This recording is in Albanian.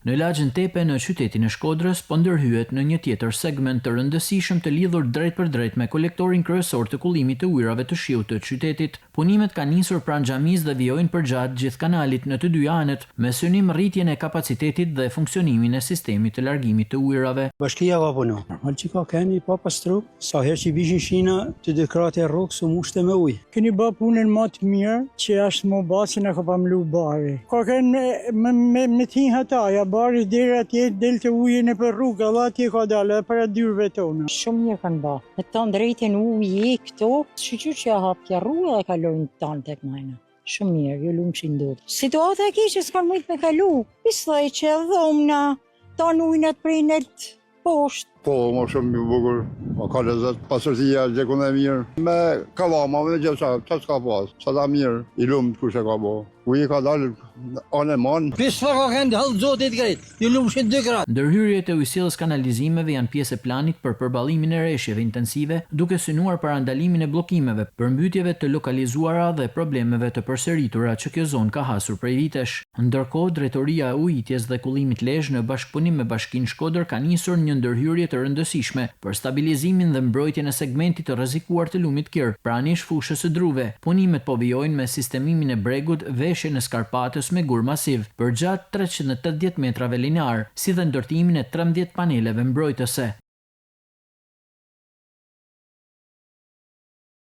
Në lagjën Tepe në qytetin e Shkodrës po ndërhyet në një tjetër segment të rëndësishëm të lidhur drejt për drejt me kolektorin kryesor të kullimit të ujrave të shiut të qytetit. Punimet kanë nisur pranë xhamisë dhe vijojnë përgjatë gjithë kanalit në të dy anët, me synim rritjen e kapacitetit dhe funksionimin e sistemit të largimit të ujrave. Bashkia ka punu. Malçika kemi pa pastru, sa herë që vishin shina të dekrate e rrugë su mushte me ujë. Keni bë punën më të mirë që është më basin e ka pamlu bari. Ka kënë me tin hata, ja bari deri atje delte ujin e për rrugë, Allah atje ka dalë para dyrëve tona. Shumë mirë kanë bë. Me të drejtën uji këtu, shiqyr që hapja rruga e kalojnë tan tek najna. Shumë mirë, ju lumë që ndodhë. Situata e keqe s'kan mujt me kalu. Pislloj që dhomna, tan ujnat prinet poshtë. Po, më shumë më bukur, ka lezet, pasërtia, gjekun e mirë. Me kavama, me gjitha, që s'ka pas, sa da mirë, i lumë kush e ka bo. Uji ka dalë anë e manë. Pisë ka këndi halë zotit krejt, ju lumë që 2 gratë. Ndërhyrjet e ujësillës kanalizimeve janë pjesë e planit për përballimin e rreshjeve intensive, duke synuar parandalimin e bllokimeve, përmbytjeve të lokalizuara dhe problemeve të përsëritura që kjo zonë ka hasur prej vitesh. Ndërkohë, Drejtoria e Ujitjes dhe Kullimit Lezhë në bashkëpunim me Bashkinë Shkodër ka nisur një ndërhyrje të rëndësishme për stabilizimin dhe mbrojtjen e segmentit të rrezikuar të lumit Kir, pranisht fushës së Druve. Punimet po vijojnë me sistemimin e bregut, veshjen e skarpatës me gur masiv, përgjatë 380 metrave linear, si dhe ndërtimin e 13 paneleve mbrojtëse.